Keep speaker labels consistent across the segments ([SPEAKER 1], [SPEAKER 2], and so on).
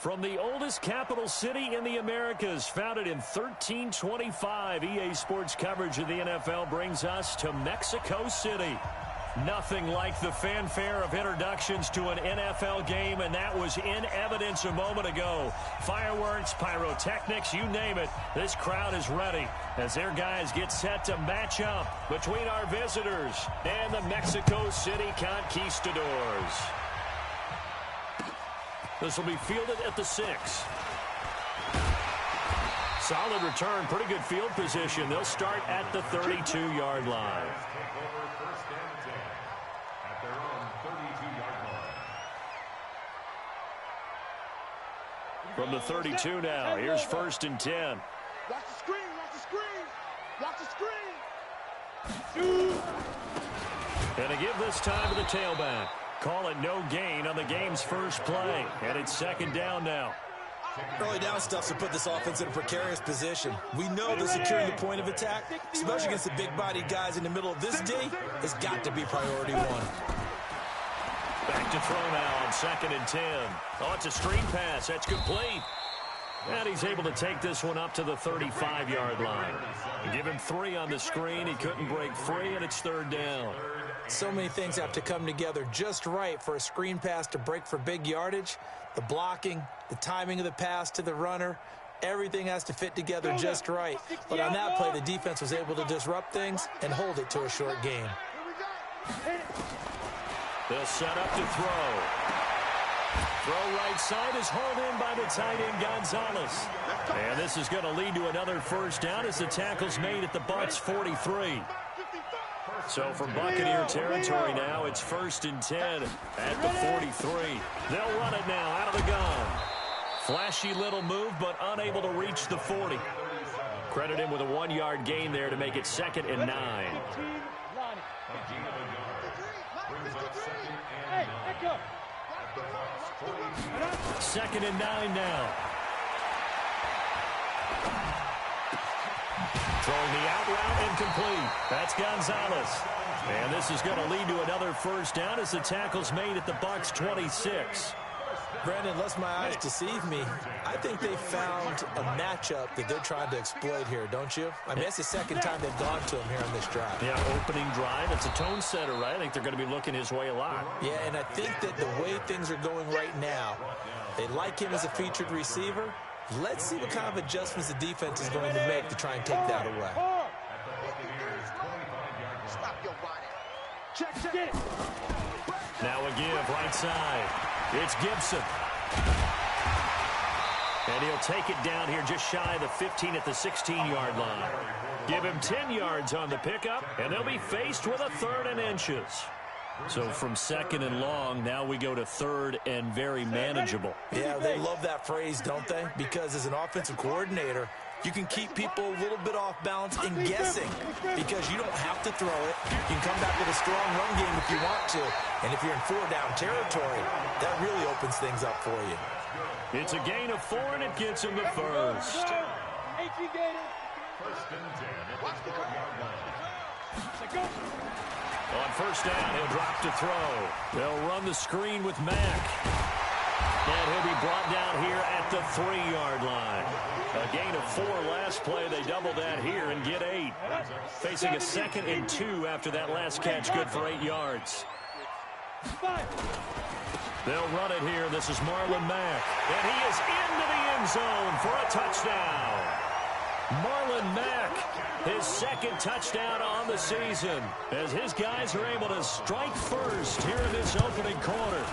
[SPEAKER 1] From the oldest capital city in the Americas, founded in 1325, EA Sports coverage of the NFL brings us to Mexico City. Nothing like the fanfare of introductions to an NFL game, and that was in evidence a moment ago. Fireworks, pyrotechnics, you name it. This crowd is ready as their guys get set to match up between our visitors and the Mexico City Conquistadors. This will be fielded at the 6. Solid return, pretty good field position. They'll start at the 32-yard line. From the 32 now, here's 1st and 10.
[SPEAKER 2] Watch the screen, watch the screen, watch the screen.
[SPEAKER 1] And to give this time to the tailback. Call it no gain on the game's first play. And it's 2nd down now.
[SPEAKER 3] Early down stuff to put this offense in a precarious position. We know that securing the point of attack, especially against the big-bodied guys in the middle of this D, has got to be priority one.
[SPEAKER 1] Back to throw now on 2nd and 10. Oh, it's a screen pass. That's complete. And he's able to take this one up to the 35-yard line. Give him 3 on the screen. He couldn't break free, and it's 3rd down.
[SPEAKER 3] So many things have to come together just right for a screen pass to break for big yardage. The blocking, the timing of the pass to the runner, everything has to fit together just right. But on that play, the defense was able to disrupt things and hold it to a short gain.
[SPEAKER 1] They'll set up to throw. Throw right side is hauled in by the tight end Gonzalez. And this is going to lead to another 1st down as the tackle's made at the Bucs 43. So from Buccaneer territory now, it's 1st and 10 at the 43. They'll run it now out of the gun. Flashy little move, but unable to reach the 40. Credit him with a 1-yard gain there to make it 2nd and 9. 2nd and 9 now. Throwing the out route incomplete. That's Gonzalez. And this is going to lead to another 1st down as the tackle's made at the Bucs 26.
[SPEAKER 3] Brandon, lest my eyes deceive me, I think they found a matchup that they're trying to exploit here, don't you? I mean, it's the 2nd time they've gone to him here on this drive.
[SPEAKER 1] Yeah, opening drive. It's a tone setter, right? I think they're going to be looking his way a lot.
[SPEAKER 3] Yeah, and I think that the way things are going right now, they like him as a featured receiver. Let's see what kind of adjustments the defense is going to make to try and take that away.
[SPEAKER 1] Now a give right side. It's Gibson. And he'll take it down here just shy of the 15 at the 16-yard line. Give him 10 yards on the pickup, and they'll be faced with a 3rd and inches. So from 2nd and long, now we go to 3rd and very manageable.
[SPEAKER 3] Yeah, they love that phrase, don't they? Because as an offensive coordinator, you can keep people a little bit off balance and guessing because you don't have to throw it. You can come back with a strong run game if you want to. And if you're in 4-down territory, that really opens things up for you.
[SPEAKER 1] It's a gain of 4, and it gets him the 1st. On 1st down, he'll drop to throw. They'll run the screen with Mack. And he'll be brought down here at the 3-yard line. A gain of 4 last play. They double that here and get 8. Facing a 2nd and 2 after that last catch, good for 8 yards. They'll run it here. This is Marlon Mack. And he is into the end zone for a touchdown. Marlon Mack, his 2nd touchdown on the season, as his guys are able to strike first here in this opening quarter.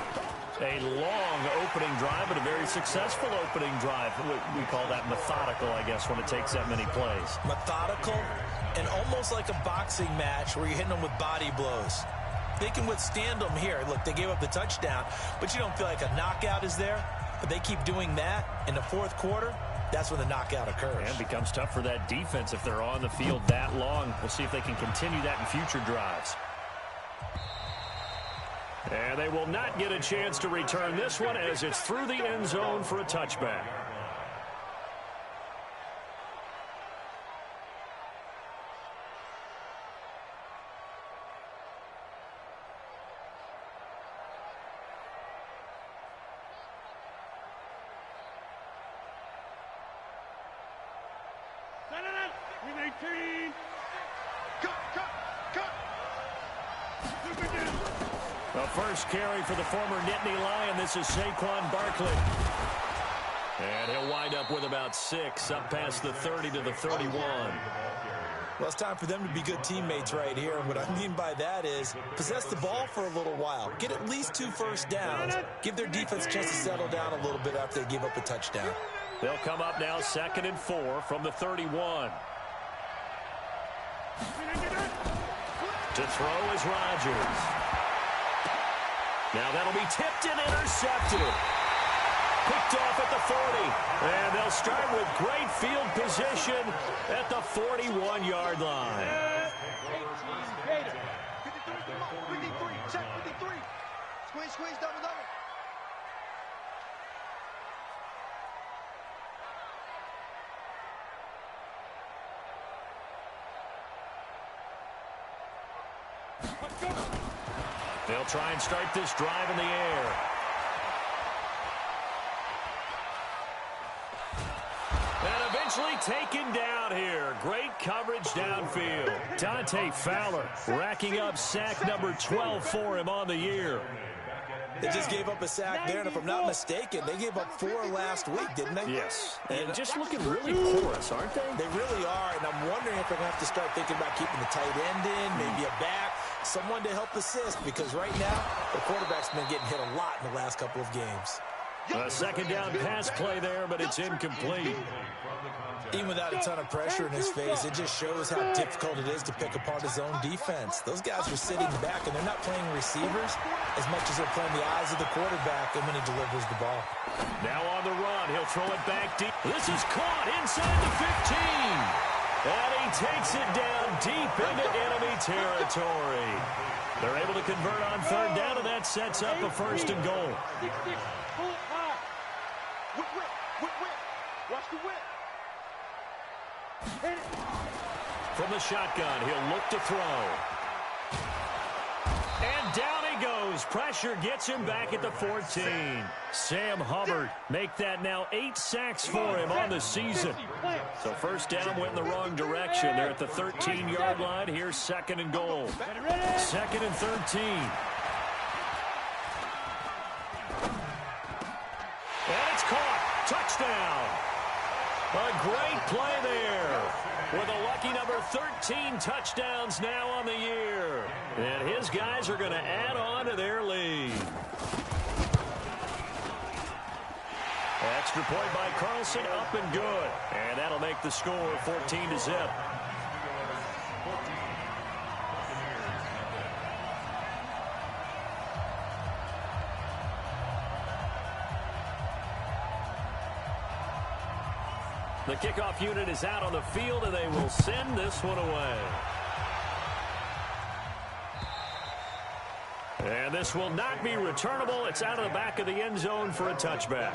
[SPEAKER 1] A long opening drive, but a very successful opening drive. We call that methodical, I guess, when it takes that many plays.
[SPEAKER 3] Methodical and almost like a boxing match where you're hitting them with body blows. They can withstand them here. Look, they gave up the touchdown, but you don't feel like a knockout is there. But they keep doing that in the 4th quarter. That's when the knockout occurs.
[SPEAKER 1] And it becomes tough for that defense if they're on the field that long. We'll see if they can continue that in future drives. And they will not get a chance to return this one as it's through the end zone for a touchback.
[SPEAKER 2] 18. Cut.
[SPEAKER 1] The first carry for the former Nittany Lion. This is Saquon Barkley. And he'll wind up with about 6, up past the 30 to the 31.
[SPEAKER 3] Well, it's time for them to be good teammates right here. What I mean by that is possess the ball for a little while. Get at least 2 first downs. Give their defense a chance to settle down a little bit after they give up a touchdown.
[SPEAKER 1] They'll come up now 2nd and 4 from the 31. To throw is Rodgers. Now that'll be tipped and intercepted. Picked off at the 40. And they'll start with great field position at the 41-yard line.
[SPEAKER 2] 53, check 53. Squeeze, double.
[SPEAKER 1] They'll try and start this drive in the air. And eventually taken down here. Great coverage downfield. Dante Fowler racking up sack number 12 for him on the year.
[SPEAKER 3] They just gave up a sack there, and if I'm not mistaken, they gave up 4 last week, didn't they?
[SPEAKER 1] Yes. And just looking really porous, aren't they?
[SPEAKER 3] They really are, and I'm wondering if they're going to have to start thinking about keeping the tight end in, maybe a back, someone to help assist, because right now, the quarterback's been getting hit a lot in the last couple of games.
[SPEAKER 1] A second down pass play there, but it's incomplete.
[SPEAKER 3] Even without a ton of pressure in his face, it just shows how difficult it is to pick apart his own defense. Those guys are sitting back, and they're not playing receivers as much as they're playing the eyes of the quarterback and when he delivers the ball.
[SPEAKER 1] Now on the run, he'll throw it back deep. This is caught inside the 15. And he takes it down deep into enemy territory. They're able to convert on 3rd down, and that sets up a 1st and goal.
[SPEAKER 2] Watch the whip.
[SPEAKER 1] From the shotgun, he'll look to throw. And down he goes. Pressure gets him back at the 14. Sam Hubbard make that now 8 sacks for him on the season. So 1st down went in the wrong direction. They're at the 13-yard line. Here's 2nd and goal. 2nd and 13. And it's caught. Touchdown. A great play there. With a lucky number 13 touchdowns now on the year. And his guys are going to add on to their lead. Extra point by Carlson, up and good. And that'll make the score 14-0. The kickoff unit is out on the field, and they will send this one away. And this will not be returnable. It's out of the back of the end zone for a touchback.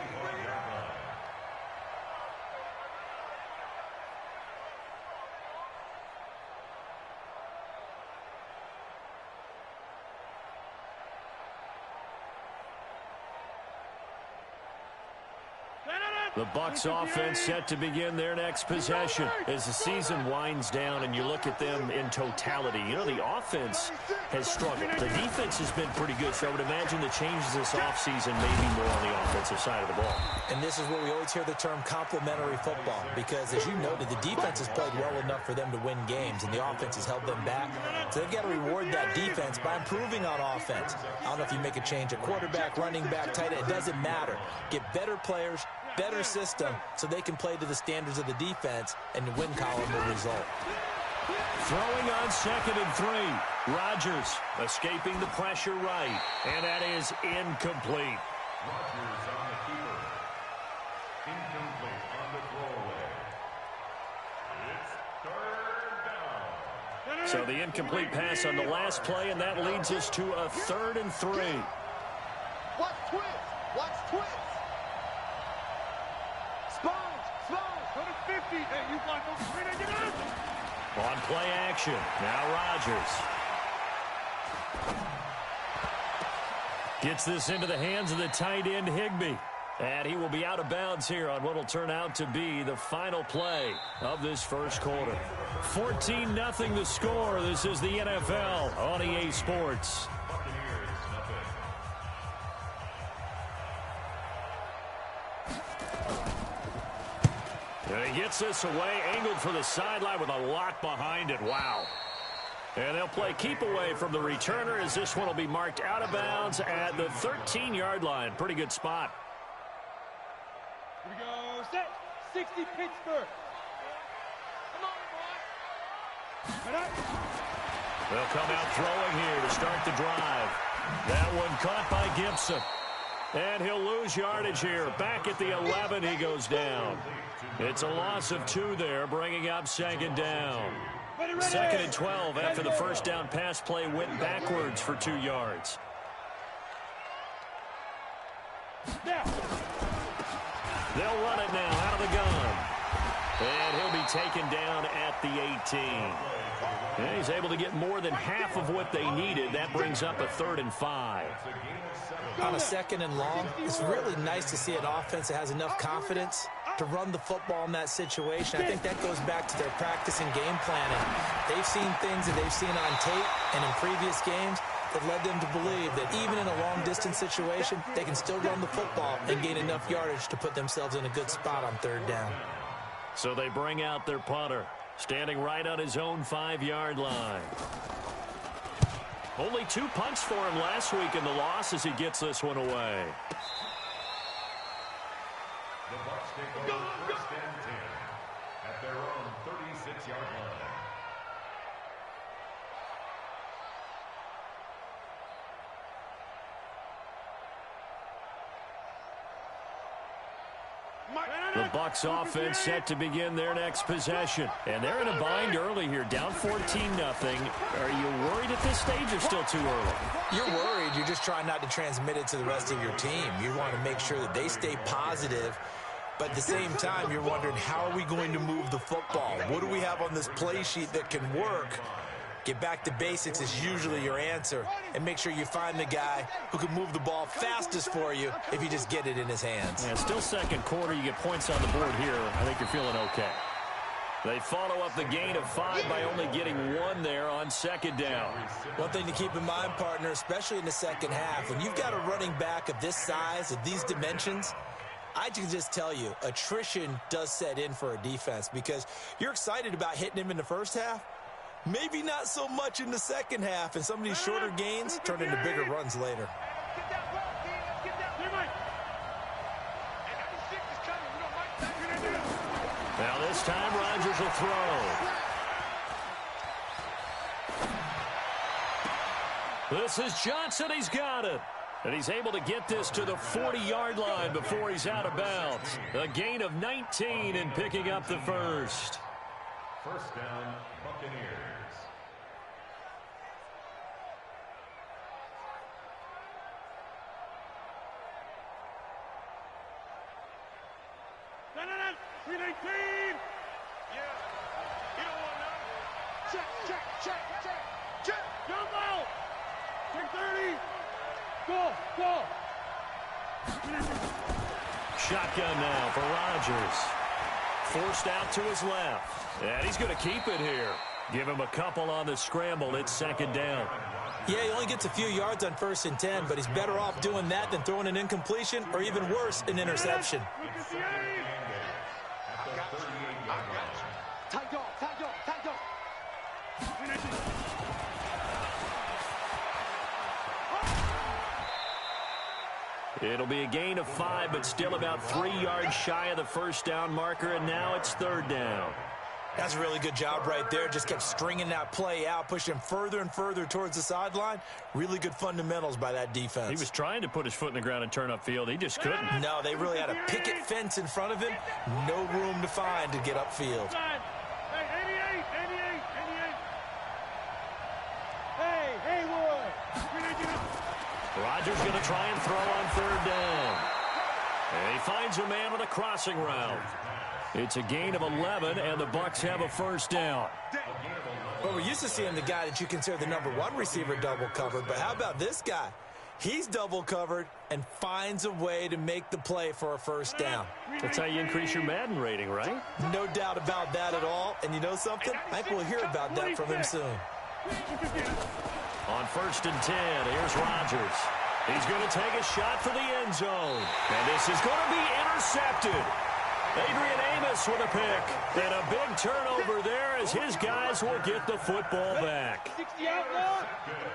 [SPEAKER 1] The Bucs offense set to begin their next possession as the season winds down and you look at them in totality. You know, the offense has struggled. The defense has been pretty good, so I would imagine the changes this offseason may be more on the offensive side of the ball.
[SPEAKER 3] And this is where we always hear the term complementary football because, as you noted, the defense has played well enough for them to win games, and the offense has held them back. So they've got to reward that defense by improving on offense. I don't know if you make a change at quarterback, running back, tight end. It doesn't matter. Get better players, better system, so they can play to the standards of the defense, and the win column will result.
[SPEAKER 1] Throwing on 2nd and 3. Rodgers escaping the pressure right, and that is incomplete.
[SPEAKER 4] Rodgers on the keeper. Incomplete on the throwaway. It's 3rd down.
[SPEAKER 1] So the incomplete pass on the last play, and that leads us to a 3rd and 3.
[SPEAKER 2] Watch twist. Watch twist. Go to 50. Hey, you got no screen and get out.
[SPEAKER 1] On play action. Now Rodgers. Gets this into the hands of the tight end, Higbee. And he will be out of bounds here on what will turn out to be the final play of this first quarter. 14-0 the score. This is the NFL on EA Sports. And he gets this away, angled for the sideline with a lot behind it. Wow. And they'll play keep away from the returner as this one will be marked out of bounds at the 13-yard line. Pretty good spot.
[SPEAKER 2] Here we go. Set. 60 Pittsburgh. Come on, boy.
[SPEAKER 1] They'll come out throwing here to start the drive. That one caught by Gibson. And he'll lose yardage here. Back at the 11, he goes down. It's a loss of 2 there, bringing up second down. Second and 12 after the first down pass play went backwards for 2 yards. They'll run it now out of the gun. And he'll be taken down at the 18. And he's able to get more than half of what they needed. That brings up a 3rd and 5.
[SPEAKER 3] On a 2nd and long, it's really nice to see an offense that has enough confidence to run the football in that situation. I think that goes back to their practice and game planning. They've seen things that they've seen on tape and in previous games that led them to believe that even in a long-distance situation, they can still run the football and gain enough yardage to put themselves in a good spot on 3rd down.
[SPEAKER 1] So they bring out their punter, standing right on his own 5-yard line. Only 2 punts for him last week in the loss as he gets this one away.
[SPEAKER 4] The Bucs take over 1st and 10 at their own 36-yard line.
[SPEAKER 1] The Bucs offense set to begin their next possession. And they're in a bind early here, down 14-0. Are you worried at this stage or still too early?
[SPEAKER 3] You're worried. You're just trying not to transmit it to the rest of your team. You want to make sure that they stay positive. But at the same time, you're wondering, how are we going to move the football? What do we have on this play sheet that can work? Get back to basics is usually your answer. And make sure you find the guy who can move the ball fastest for you if you just get it in his hands.
[SPEAKER 1] Yeah, still second quarter. You get points on the board here. I think you're feeling okay. They follow up the gain of 5 by only getting 1 there on 2nd down.
[SPEAKER 3] One thing to keep in mind, partner, especially in the second half, when you've got a running back of this size, of these dimensions, I can just tell you, attrition does set in for a defense because you're excited about hitting him in the first half. Maybe not so much in the second half, and some of these shorter gains turn into bigger runs later.
[SPEAKER 1] Now this time Rodgers will throw. This is Johnson. He's got it. And he's able to get this to the 40-yard line before he's out of bounds. A gain of 19 and picking up the first.
[SPEAKER 4] 1st down, Buccaneers.
[SPEAKER 1] Shotgun now for Rodgers. Forced out to his left. And he's going to keep it here. Give him a couple on the scramble. It's 2nd down.
[SPEAKER 3] Yeah, he only gets a few yards on 1st and 10, but he's better off doing that than throwing an incompletion or even worse, an interception.
[SPEAKER 1] It'll be a gain of 5, but still about 3 yards shy of the 1st down marker, and now it's 3rd down.
[SPEAKER 3] That's a really good job right there. Just kept stringing that play out, pushing him further and further towards the sideline. Really good fundamentals by that defense.
[SPEAKER 1] He was trying to put his foot in the ground and turn upfield. He just couldn't.
[SPEAKER 3] No, they really had a picket fence in front of him. No room to find to get upfield.
[SPEAKER 1] Rodgers going to try and throw on 3rd down. And he finds a man with a crossing route. It's a gain of 11, and the Bucs have a 1st down.
[SPEAKER 3] Well, we're used to seeing the guy that you consider the #1 receiver double covered, but how about this guy? He's double covered and finds a way to make the play for a first down.
[SPEAKER 1] That's how you increase your Madden rating, right?
[SPEAKER 3] No doubt about that at all. And you know something? I think we'll hear about that from him soon.
[SPEAKER 1] On 1st and 10, here's Rodgers. He's going to take a shot for the end zone. And this is going to be intercepted. Adrian Amos with a pick. And a big turnover there as his guys will get the football back.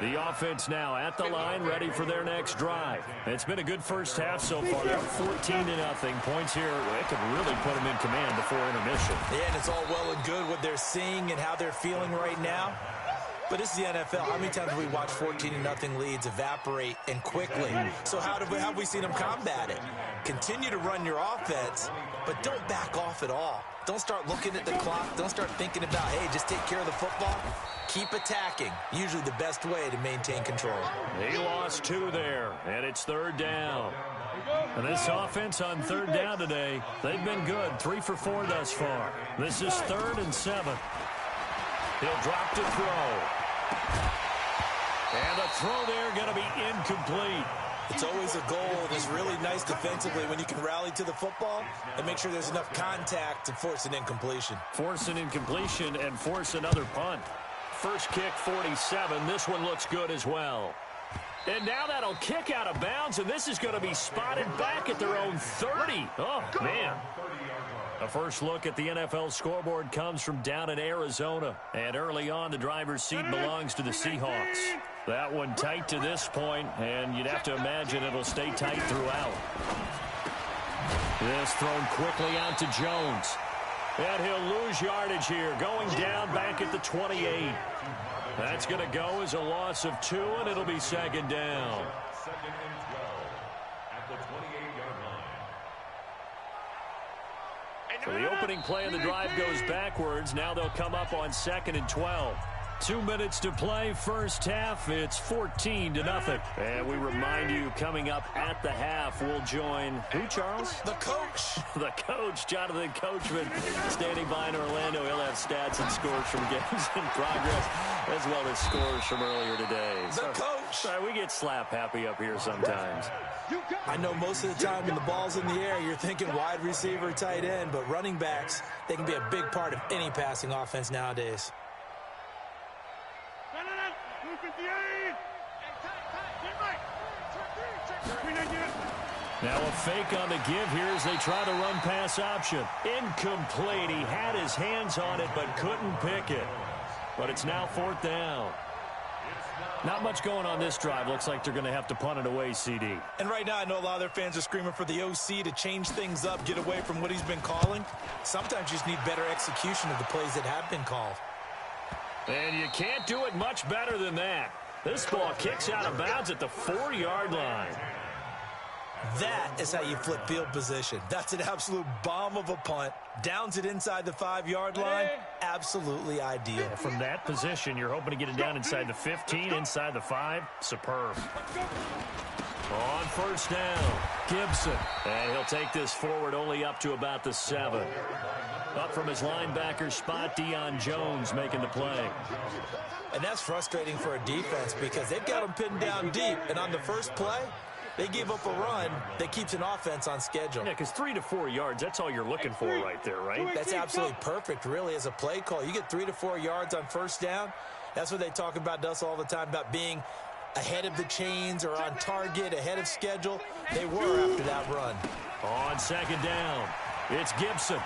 [SPEAKER 1] The offense now at the line, ready for their next drive. It's been a good first half so far. They're 14-0. Points here, it could really put them in command before intermission.
[SPEAKER 3] Yeah, and it's all well and good what they're seeing and how they're feeling right now. But this is the NFL. How many times have we watched 14-0 leads evaporate and quickly? So how have we seen them combat it? Continue to run your offense, but don't back off at all. Don't start looking at the clock. Don't start thinking about, hey, just take care of the football. Keep attacking. Usually the best way to maintain control.
[SPEAKER 1] He lost 2 there, and it's 3rd down. And this offense on 3rd down today, they've been good. 3 for 4 thus far. This is 3rd and 7. He'll drop to throw. And the throw there going to be incomplete.
[SPEAKER 3] It's always a goal that's really nice defensively when you can rally to the football and make sure there's enough contact to force an incompletion.
[SPEAKER 1] Force an incompletion and force another punt. First kick, 47. This one looks good as well. And now that'll kick out of bounds, and this is going to be spotted back at their own 30. Oh, man. A first look at the NFL scoreboard comes from down in Arizona. And early on, the driver's seat belongs to the Seahawks. That one tight to this point, and you'd have to imagine it'll stay tight throughout. This thrown quickly out to Jones. And he'll lose yardage here, going down back at the 28. That's going to go as a loss of 2, and it'll be 2nd down.
[SPEAKER 4] 2nd and 12 at the 28-yard line.
[SPEAKER 1] So the opening play of the drive goes backwards. Now they'll come up on 2nd and 12. 2 minutes to play, first half. It's 14-0. And we remind you, coming up at the half, we'll join who, Charles?
[SPEAKER 3] The coach.
[SPEAKER 1] The coach, Jonathan Coachman, standing by in Orlando. He'll have stats and scores from games in progress, as well as scores from earlier today.
[SPEAKER 3] The coach.
[SPEAKER 1] Sorry, we get slap happy up here sometimes.
[SPEAKER 3] I know most of the time when the ball's in the air, you're thinking wide receiver, tight end, but running backs, they can be a big part of any passing offense nowadays.
[SPEAKER 1] Now a fake on the give here as they try to run pass option. Incomplete. He had his hands on it but couldn't pick it. But it's now 4th down. Not much going on this drive. Looks like they're going to have to punt it away, CD.
[SPEAKER 3] And right now I know a lot of their fans are screaming for the OC to change things up, get away from what he's been calling. Sometimes you just need better execution of the plays that have been called.
[SPEAKER 1] And you can't do it much better than that. This ball kicks out of bounds at the 4-yard line.
[SPEAKER 3] That is how you flip field position. That's an absolute bomb of a punt. Downs it inside the 5-yard line. Absolutely ideal.
[SPEAKER 1] From that position, you're hoping to get it down inside the 15, inside the 5. Superb. On 1st down, Gibson. And he'll take this forward only up to about the 7. Up from his linebacker spot, Deion Jones making the play.
[SPEAKER 3] And that's frustrating for a defense because they've got him pinned down deep. And on the first play, they gave up a run that keeps an offense on schedule.
[SPEAKER 1] Yeah, because 3 to 4 yards, that's all you're looking for right there, right?
[SPEAKER 3] That's absolutely perfect, really, as a play call. You get 3 to 4 yards on 1st down. That's what they talk about to us all the time, about being ahead of the chains or on target, ahead of schedule. They were after that run.
[SPEAKER 1] On 2nd down, it's Gibson.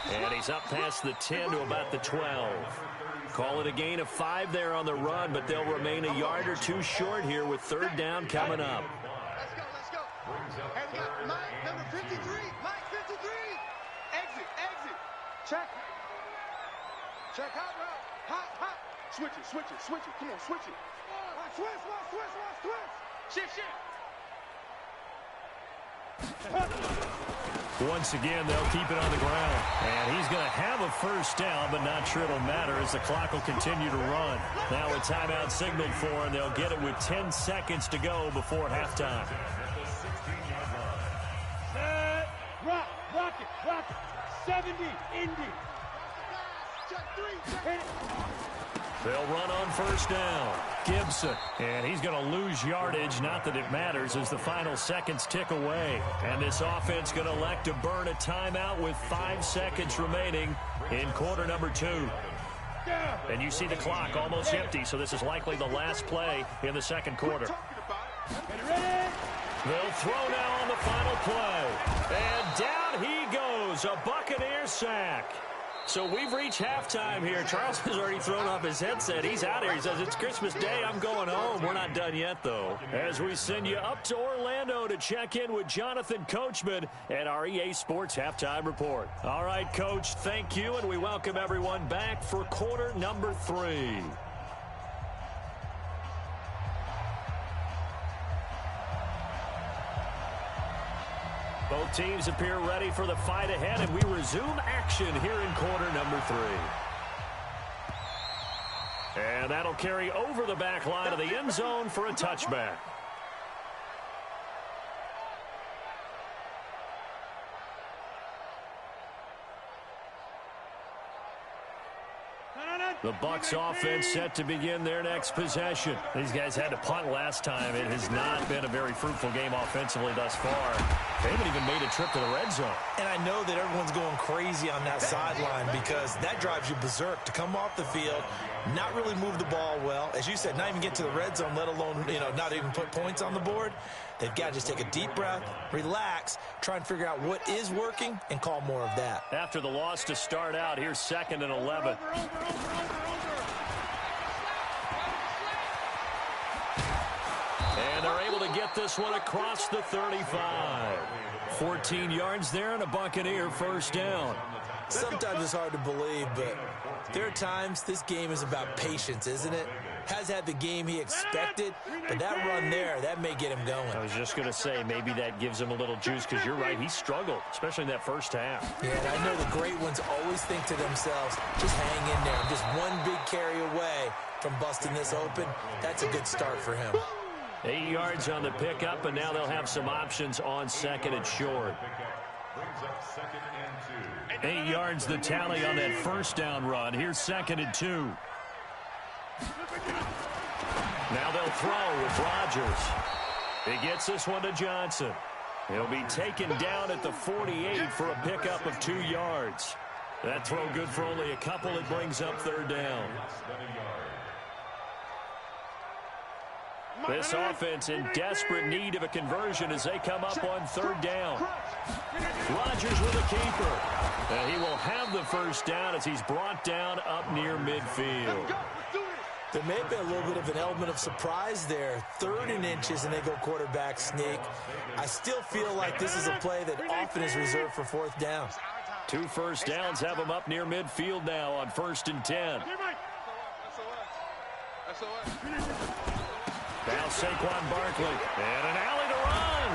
[SPEAKER 1] And he's up past the 10 to about the 12. Call it a gain of 5 there on the run, but they'll remain a yard or 2 short here with 3rd down coming up.
[SPEAKER 2] Let's go. Hey, we got Mike, number 53. Mike, 53. Exit. Check. Hot route. Hot. Switch it. Come on, switch it. Switch. Shift.
[SPEAKER 1] Once again, they'll keep it on the ground. And he's going to have a 1st down, but not sure it'll matter as the clock will continue to run. Now a timeout signaled for, and they'll get it with 10 seconds to go before halftime.
[SPEAKER 2] Rock it. 70, Indy.
[SPEAKER 1] They'll run on 1st down. Gibson. And he's going to lose yardage. Not that it matters as the final seconds tick away. And this offense going to elect to burn a timeout with 5 seconds remaining in quarter number 2. And you see the clock almost empty, so this is likely the last play in the second quarter. They'll throw now on the final play. And down he goes, a Buccaneer sack. So we've reached halftime here. Charles has already thrown off his headset. He's out here. He says, it's Christmas Day. I'm going home. We're not done yet, though. As we send you up to Orlando to check in with Jonathan Coachman at our EA Sports Halftime Report. All right, Coach, thank you, and we welcome everyone back for quarter number 3. Both teams appear ready for the fight ahead, and we resume action here in quarter number 3. And that'll carry over the back line of the end zone for a touchback. The Bucs offense set to begin their next possession. These guys had to punt last time. It has not been a very fruitful game offensively thus far. They haven't even made a trip to the red zone.
[SPEAKER 3] And I know that everyone's going crazy on that sideline because that drives you berserk to come off the field, not really move the ball well. As you said, not even get to the red zone, let alone, not even put points on the board. They've got to just take a deep breath, relax, try and figure out what is working, and call more of that.
[SPEAKER 1] After the loss to start out, here's 2nd and 11. And they're able to get this one across the 35. 14 yards there and a Buccaneer first down.
[SPEAKER 3] Sometimes it's hard to believe, but there are times this game is about patience, isn't it? Has had the game he expected, but that run there, that may get him going.
[SPEAKER 1] I was just going to say, maybe that gives him a little juice because you're right, he struggled, especially in that first half.
[SPEAKER 3] Yeah, and I know the great ones always think to themselves, just hang in there. Just one big carry away from busting this open. That's a good start for him.
[SPEAKER 1] 8 yards on the pickup, and now they'll have some options on 2nd and short. 8 yards the tally on that first down run. Here's 2nd and 2. Now they'll throw with Rodgers. He gets this one to Johnson. He'll be taken down at the 48 for a pickup of 2 yards. That throw good for only a couple. It brings up 3rd down. This offense in desperate need of a conversion as they come up on 3rd down. Rodgers with a keeper. And he will have the first down as he's brought down up near midfield.
[SPEAKER 3] There may have been a little bit of an element of surprise there. 3rd and inches, and they go quarterback sneak. I still feel like this is a play that often is reserved for 4th down.
[SPEAKER 1] 2 first downs have him up near midfield now on 1st and 10. Now Saquon Barkley, and an alley to run.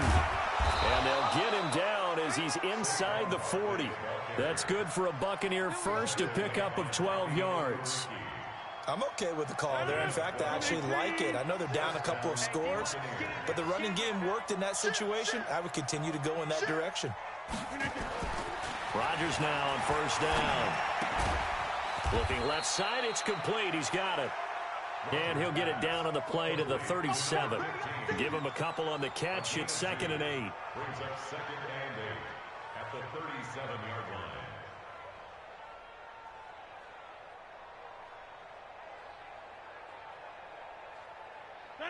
[SPEAKER 1] And they'll get him down as he's inside the 40. That's good for a Buccaneer first, a pickup of 12 yards.
[SPEAKER 3] I'm okay with the call there. In fact, I actually like it. I know they're down a couple of scores, but the running game worked in that situation. I would continue to go in that direction.
[SPEAKER 1] Rodgers now on 1st down. Looking left side, it's complete. He's got it. And he'll get it down on the play to the 37. Give him a couple on the catch. It's 2nd and 8.
[SPEAKER 4] Brings up 2nd and 8 at the 37-yard line.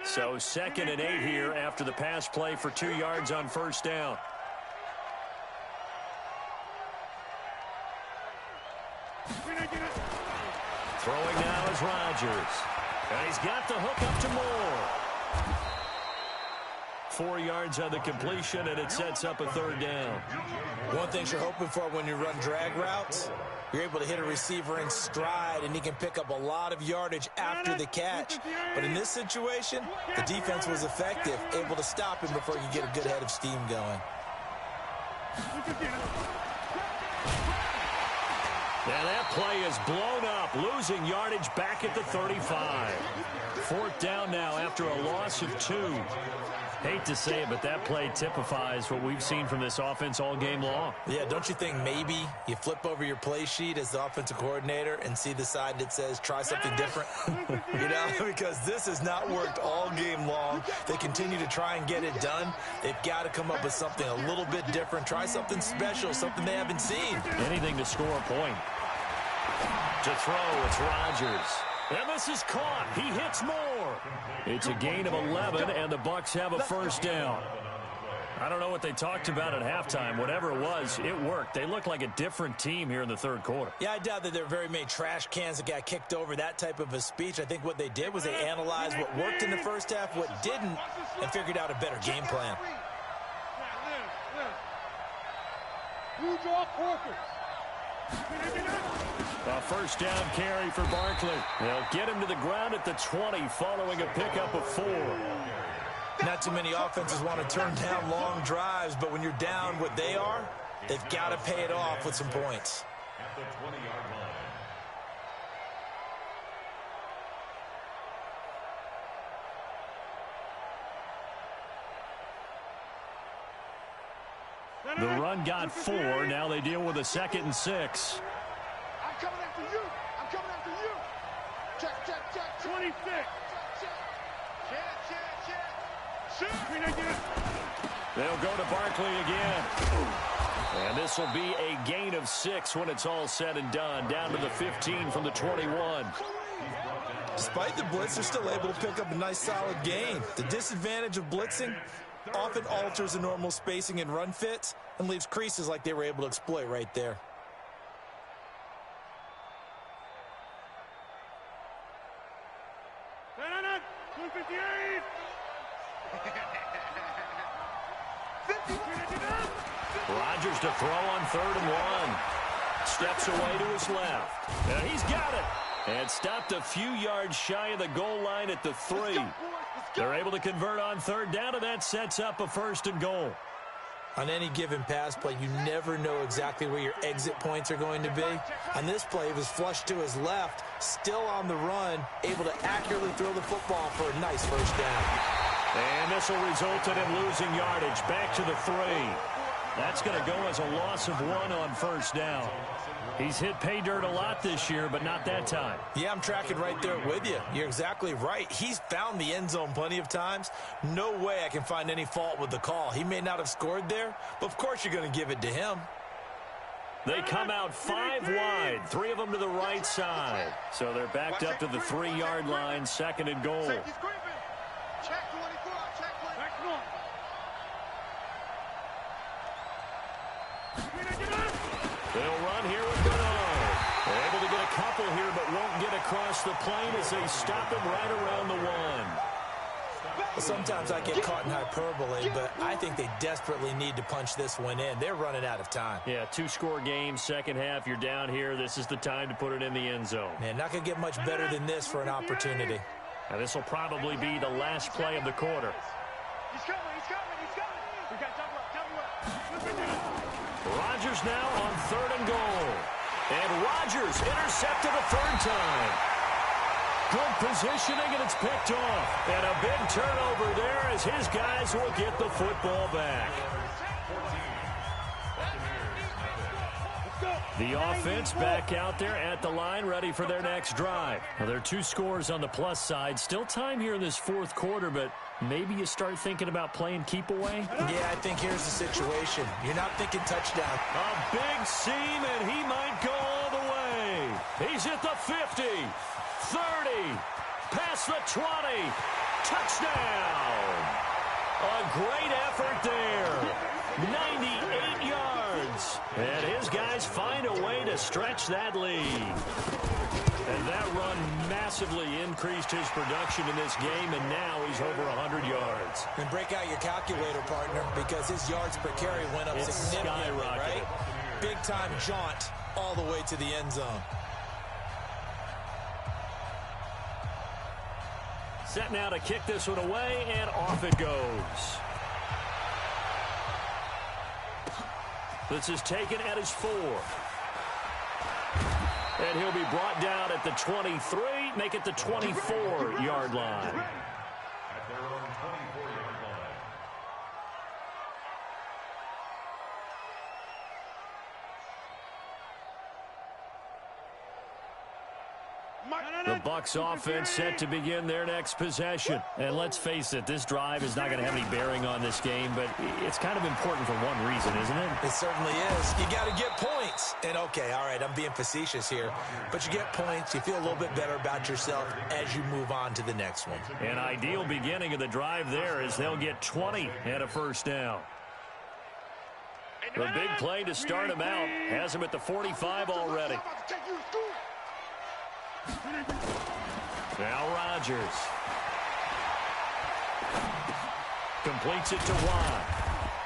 [SPEAKER 1] So 2nd and 8 here after the pass play for 2 yards on 1st down. Throwing now is Rodgers. And he's got the hook up to Moore. 4 yards on the completion, and it sets up a 3rd down.
[SPEAKER 3] One thing you're hoping for when you run drag routes, you're able to hit a receiver in stride, and he can pick up a lot of yardage after the catch. But in this situation, the defense was effective, able to stop him before he could get a good head of steam going.
[SPEAKER 1] And that play is blown up, losing yardage back at the 35. 4th down now after a loss of 2. Hate to say it, but that play typifies what we've seen from this offense all game long.
[SPEAKER 3] Yeah, don't you think maybe you flip over your play sheet as the offensive coordinator and see the side that says try something different? You know, because this has not worked all game long. They continue to try and get it done. They've got to come up with something a little bit different. Try something special, something they haven't seen.
[SPEAKER 1] Anything to score a point. To throw, it's Rodgers. And this is caught. He hits more. It's a gain of 11, and the Bucs have a first down. I don't know what they talked about at halftime. Whatever it was, it worked. They look like a different team here in the 3rd quarter.
[SPEAKER 3] Yeah, I doubt that there are very many trash cans that got kicked over, that type of a speech. I think what they did was they analyzed what worked in the first half, what didn't, and figured out a better game plan.
[SPEAKER 2] You draw focus.
[SPEAKER 1] A first down carry for Barkley. They'll get him to the ground at the 20 following a pickup of 4.
[SPEAKER 3] Not too many offenses want to turn down long drives, but when you're down what they are, they've got to pay it off with some points.
[SPEAKER 4] At the 20-yard line.
[SPEAKER 1] The run got 4. Now they deal with a 2nd and 6.
[SPEAKER 2] I'm coming after you. I'm coming after you. Check, check, check. 26. Check.
[SPEAKER 1] They'll go to Barkley again. And this will be a gain of 6 when it's all said and done. Down to the 15 from the 21.
[SPEAKER 3] Despite the blitz, they're still able to pick up a nice solid gain. The disadvantage of blitzing often alters the normal spacing and run fits and leaves creases like they were able to exploit right there.
[SPEAKER 1] Rodgers to throw on 3rd and 1. Steps away to his left. And he's got it. And stopped a few yards shy of the goal line at the 3. They're able to convert on 3rd down, and that sets up a 1st and goal.
[SPEAKER 3] On any given pass play, you never know exactly where your exit points are going to be. On this play, he was flushed to his left, still on the run, able to accurately throw the football for a nice 1st down.
[SPEAKER 1] And this will result in him losing yardage back to the 3. That's going to go as a loss of 1 on 1st down. He's hit pay dirt a lot this year, but not that time.
[SPEAKER 3] Yeah, I'm tracking right there with you. You're exactly right. He's found the end zone plenty of times. No way I can find any fault with the call. He may not have scored there, but of course you're going to give it to him.
[SPEAKER 1] They come out 5 wide, 3 of them to the right side. So they're backed up to the 3-yard line, 2nd and goal.
[SPEAKER 2] Check 24. Check 24.
[SPEAKER 1] They'll run here with Bernard. They're able to get a couple here, but won't get across the plane as they stop him right around the 1.
[SPEAKER 3] Sometimes I get caught in hyperbole, but I think they desperately need to punch this one in. They're running out of time.
[SPEAKER 1] Yeah, 2-score game, second half. You're down here. This is the time to put it in the end zone.
[SPEAKER 3] Man, not going to get much better than this for an opportunity.
[SPEAKER 1] Now, this will probably be the last play of the quarter.
[SPEAKER 2] He's coming. We got double up.
[SPEAKER 1] Rodgers now on 3rd and goal. And Rodgers intercepted a 3rd time. Good positioning, and it's picked off. And a big turnover there as his guys will get the football back. The offense back out there at the line, ready for their next drive. Now, there are 2 scores on the plus side. Still time here in this 4th quarter, but maybe you start thinking about playing keep away?
[SPEAKER 3] Yeah, I think here's the situation. You're not thinking touchdown.
[SPEAKER 1] A big seam, and he might go all the way. He's at the 50, 30, past the 20. Touchdown! A great effort there. 98 yards. And his guys find a way to stretch that lead. And that run massively increased his production in this game, and now he's over 100 yards.
[SPEAKER 3] And break out your calculator, partner, because his yards per carry went up significantly, right? Big-time jaunt all the way to the end zone.
[SPEAKER 1] Set now to kick this one away, and off it goes. This is taken at his 4. And he'll be brought down at the 23, make it the 24-yard line.
[SPEAKER 4] At their own 24-yard line.
[SPEAKER 1] The Bucs offense set to begin their next possession. And let's face it, this drive is not going to have any bearing on this game, but it's kind of important for one reason, isn't it?
[SPEAKER 3] It certainly is. You got to get points. And okay, all right, I'm being facetious here, but you get points, you feel a little bit better about yourself as you move on to the next one.
[SPEAKER 1] An ideal beginning of the drive there is they'll get 20 and a first down. The big play to start him out has him at the 45 already. Now Rodgers completes it to Watt.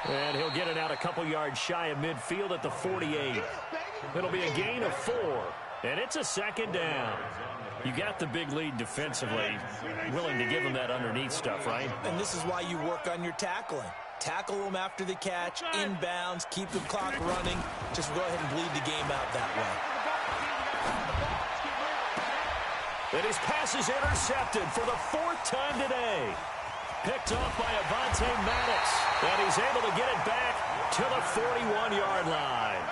[SPEAKER 1] And he'll get it out a couple yards shy of midfield at the 48. It'll be a gain of 4. And it's a second down. You got the big lead defensively. Willing to give him that underneath stuff, right?
[SPEAKER 3] And this is why you work on your tackling. Tackle them after the catch, inbounds, keep the clock running. Just go ahead and bleed the game out that way.
[SPEAKER 1] And his pass is intercepted for the 4th time today. Picked off by Avonte Maddox. And he's able to get it back to the 41-yard line.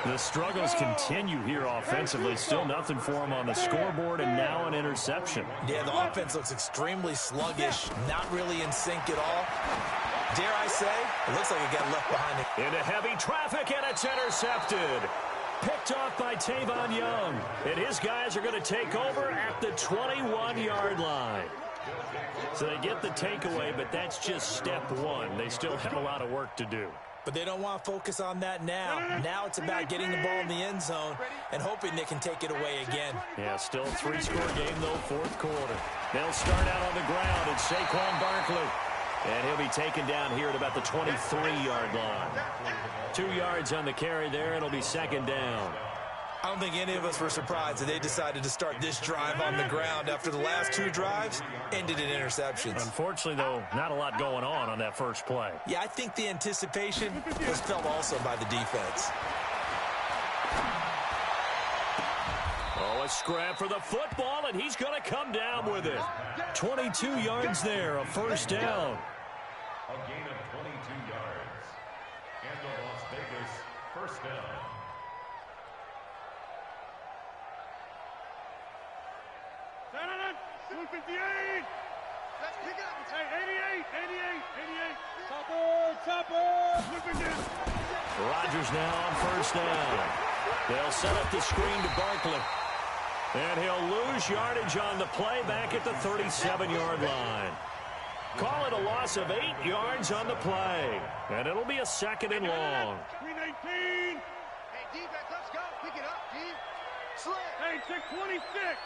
[SPEAKER 1] The struggles continue here offensively. Still nothing for him on the scoreboard, and now an interception.
[SPEAKER 3] Yeah, the offense looks extremely sluggish, not really in sync at all. Dare I say, it looks like it got left behind it.
[SPEAKER 1] Into heavy traffic, and it's intercepted. Picked off by Tavon Young. And his guys are going to take over at the 21-yard line. So they get the takeaway, but that's just step one. They still have a lot of work to do.
[SPEAKER 3] But they don't want to focus on that now. Now it's about getting the ball in the end zone and hoping they can take it away again.
[SPEAKER 1] Yeah, still a 3-score game, though, 4th quarter. They'll start out on the ground. It's Saquon Barkley. And he'll be taken down here at about the 23-yard line. 2 yards on the carry there. It'll be second down.
[SPEAKER 3] I don't think any of us were surprised that they decided to start this drive on the ground after the last 2 drives ended in interceptions.
[SPEAKER 1] Unfortunately, though, not a lot going on that first play.
[SPEAKER 3] Yeah, I think the anticipation was felt also by the defense.
[SPEAKER 1] Oh, a scrap for the football, and he's going to come down with it. 22 yards there, a first down.
[SPEAKER 4] A gain of 22 yards. And the Las Vegas first down.
[SPEAKER 2] Let's pick it up.
[SPEAKER 5] Hey, 88. Topper.
[SPEAKER 1] Rodgers now on first down. They'll set up the screen to Barkley. And he'll lose yardage on the play back at the 37-yard line. Call it a loss of 8 yards on the play. And it'll be a second and long.
[SPEAKER 5] 319.
[SPEAKER 2] Hey, defense, let's go. Pick it up, D. Slip.
[SPEAKER 5] Hey, 626.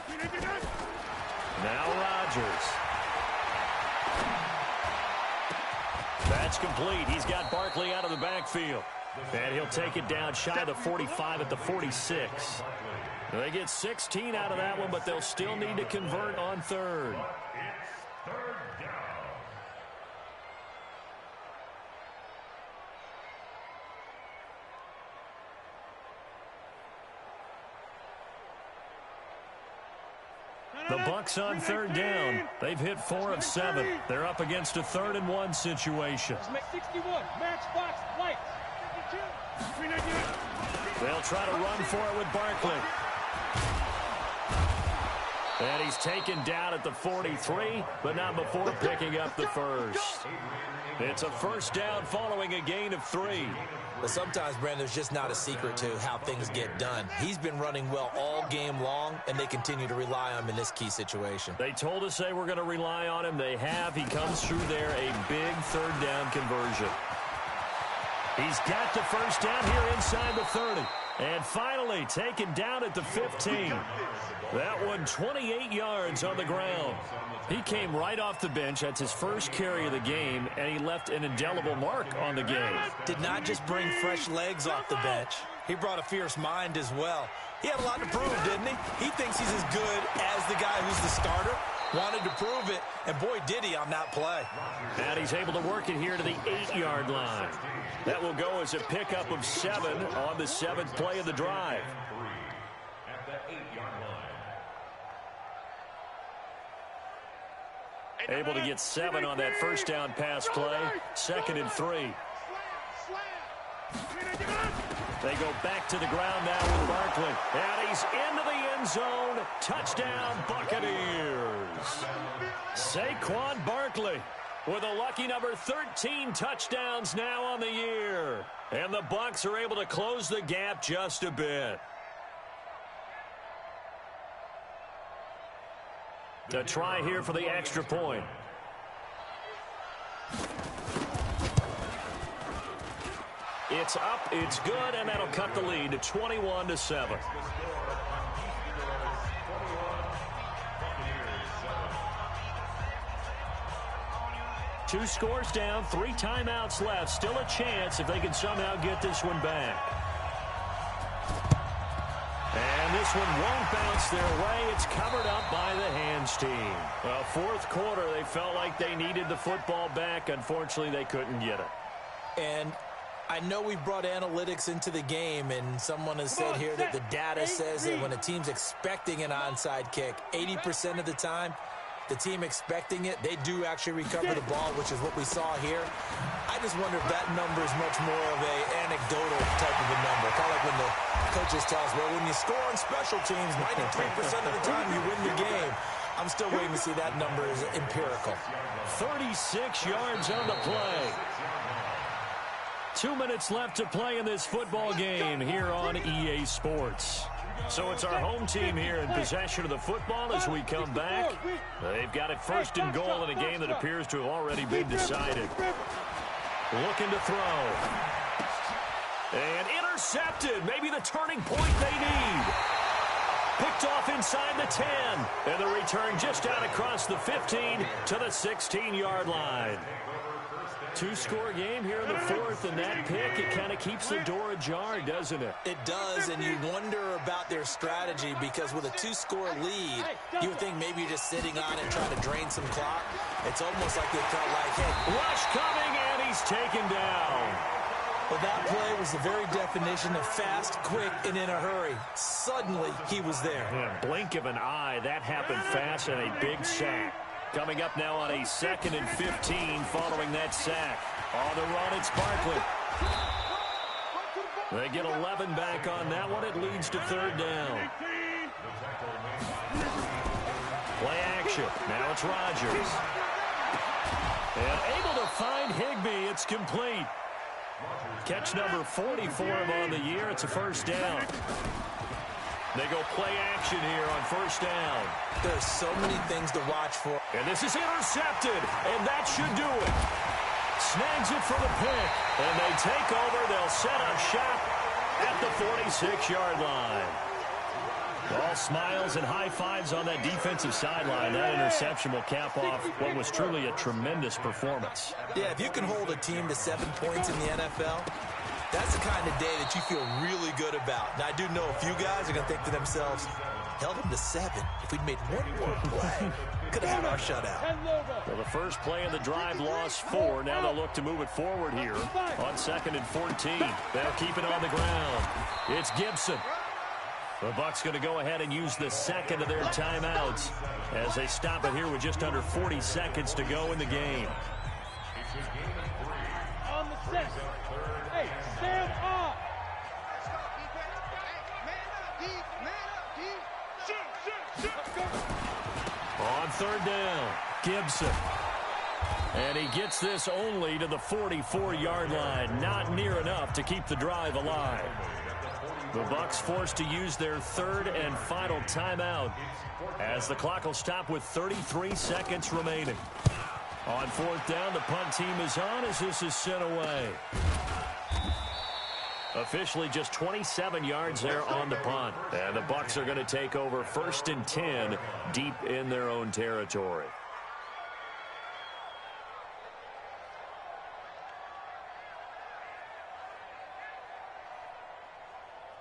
[SPEAKER 5] 399.
[SPEAKER 1] Now Rodgers. That's complete. He's got Barkley out of the backfield. And he'll take it down shy of the 45 at the 46. They get 16 out of that one, but they'll still need to convert on third.
[SPEAKER 4] It's third down.
[SPEAKER 1] The Bucs on third down. They've hit 4 of 7. They're up against a 3rd and 1 situation.
[SPEAKER 5] 61. Match box lights. 399.
[SPEAKER 1] They'll try to run for it with Barkley. And he's taken down at the 43, but not before picking up the first. It's a first down following a gain of 3.
[SPEAKER 3] Well, sometimes, Brandon, there's just not a secret to how things get done. He's been running well all game long, and they continue to rely on him in this key situation.
[SPEAKER 1] They told us they were going to rely on him. They have. He comes through there, a big third down conversion. He's got the first down here inside the 30. And finally taken down at the 15. That one 28 yards on the ground. He came right off the bench. That's his first carry of the game, and he left an indelible mark on the game.
[SPEAKER 3] Did not just bring fresh legs off the bench. He brought a fierce mind as well. He had a lot to prove, didn't he? He thinks he's as good as the guy who's the starter, Wanted to prove it, and boy, did he on that play.
[SPEAKER 1] And he's able to work it here to the 8-yard line. That will go as a pickup of 7 on the 7th play of the drive.
[SPEAKER 4] At the 8-yard line.
[SPEAKER 1] Able to get 7 on that first down pass play. 2nd and 3. They go back to the ground now with Barkley. And he's into the end zone. Touchdown, Buccaneers. Saquon Barkley with a lucky number 13 touchdowns now on the year. And the Bucs are able to close the gap just a bit. To try here for the extra point. It's up, it's good, and that'll cut the lead to 21-7. Two scores down, 3 timeouts left. Still a chance if they can somehow get this one back. And this one won't bounce their way. It's covered up by the hands team. Well, fourth quarter, they felt like they needed the football back. Unfortunately, they couldn't get it.
[SPEAKER 3] And I know we brought analytics into the game, and someone has said here that the data says that when a team's expecting an onside kick, 80% of the time, the team expecting it, they do actually recover the ball, which is what we saw here. I just wonder if that number is much more of an anecdotal type of a number. Kind of like when the coaches tell us, well, when you score on special teams, 93% of the time you win the game. I'm still waiting to see that number is empirical.
[SPEAKER 1] 36 yards on the play. 2 minutes left to play in this football game here on EA Sports. So it's our home team here in possession of the football as we come back. They've got it first and goal in a game that appears to have already been decided. Looking to throw. And intercepted. Maybe the turning point they need. Picked off inside the 10. And the return just out across the 15 to the 16-yard line. 2-score game here in the fourth, and that pick, it kind of keeps the door ajar, doesn't it?
[SPEAKER 3] It does, and you wonder about their strategy because with a 2-score lead, you would think maybe you're just sitting on it trying to drain some clock. It's almost like they felt like, hey,
[SPEAKER 1] rush coming, and he's taken down.
[SPEAKER 3] Well, that play was the very definition of fast, quick, and in a hurry. Suddenly, he was there.
[SPEAKER 1] Yeah, blink of an eye, that happened fast, and a big sack. Coming up now on a 2nd and 15 following that sack. On the run, it's Barkley. They get 11 back on that one. It leads to 3rd down. Play action. Now it's Rodgers. And able to find Higbee. It's complete. Catch number 40 for him on the year. It's a 1st down. They go play action here on 1st down.
[SPEAKER 3] There's so many things to watch for.
[SPEAKER 1] And this is intercepted, and that should do it. Snags it for the pick, and they take over. They'll set up shop at the 46-yard line. All smiles and high fives on that defensive sideline. That interception will cap off what was truly a tremendous performance.
[SPEAKER 3] Yeah, if you can hold a team to 7 points in the NFL, that's the kind of day that you feel really good about. Now, I do know a few guys are going to think to themselves, held them to 7. If we'd made one more play, could have had our shutout.
[SPEAKER 1] Well, the first play of the drive lost 4. Now they'll look to move it forward here on 2nd and 14. They'll keep it on the ground. It's Gibson. The Bucs going to go ahead and use the 2nd of their timeouts as they stop it here with just under 40 seconds to go in the game.
[SPEAKER 5] On the set. Hey, stand up.
[SPEAKER 1] On 3rd down, Gibson. And he gets this only to the 44-yard line. Not near enough to keep the drive alive. The Bucs forced to use their 3rd and final timeout as the clock will stop with 33 seconds remaining. On 4th down, the punt team is on as this is sent away. Officially just 27 yards there on the punt. And the Bucs are going to take over 1st and 10 deep in their own territory.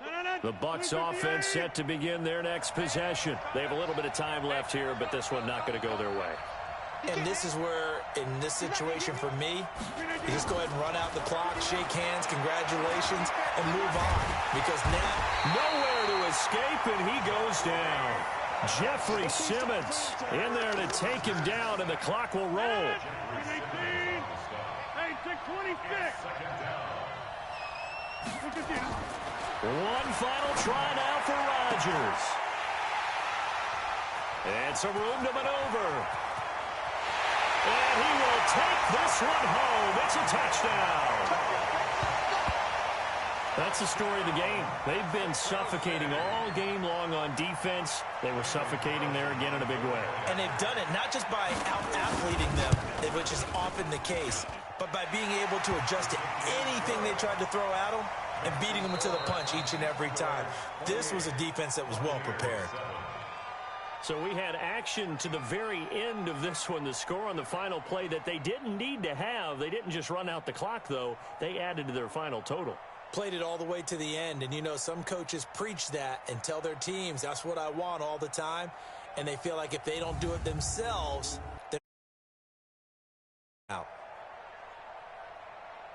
[SPEAKER 5] No,
[SPEAKER 1] The Bucs offense set to begin their next possession. They have a little bit of time left here, but this one not going to go their way.
[SPEAKER 3] And this is where, in this situation for me, you just go ahead and run out the clock, shake hands, congratulations, and move on. Because now,
[SPEAKER 1] nowhere to escape, and he goes down. Jeffrey Simmons in there to take him down, and the clock will roll.
[SPEAKER 5] Hey, 6:26.
[SPEAKER 1] One final try now for Rodgers. And some room to maneuver. And he will take this one home. It's a touchdown. That's the story of the game. They've been suffocating all game long on defense. They were suffocating there again in a big way.
[SPEAKER 3] And they've done it not just by out-athleting them, which is often the case, but by being able to adjust to anything they tried to throw at them and beating them to the punch each and every time. This was a defense that was well prepared.
[SPEAKER 1] So we had action to the very end of this one. The score on the final play that they didn't need to have. They didn't just run out the clock, though. They added to their final total.
[SPEAKER 3] Played it all the way to the end. And, you know, some coaches preach that and tell their teams, that's what I want all the time. And they feel like if they don't do it themselves, they're out.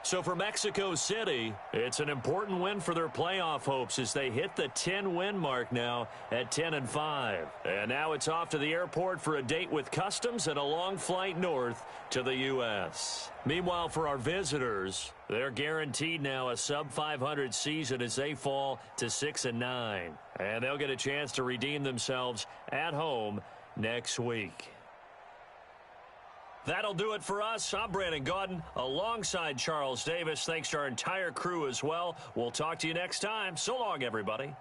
[SPEAKER 1] So for Mexico City, it's an important win for their playoff hopes as they hit the 10-win mark now at 10-5. And now it's off to the airport for a date with customs and a long flight north to the U.S. Meanwhile, for our visitors, they're guaranteed now a sub-500 season as they fall to 6-9. And they'll get a chance to redeem themselves at home next week. That'll do it for us. I'm Brandon Gaudin alongside Charles Davis. Thanks to our entire crew as well. We'll talk to you next time. So long, everybody.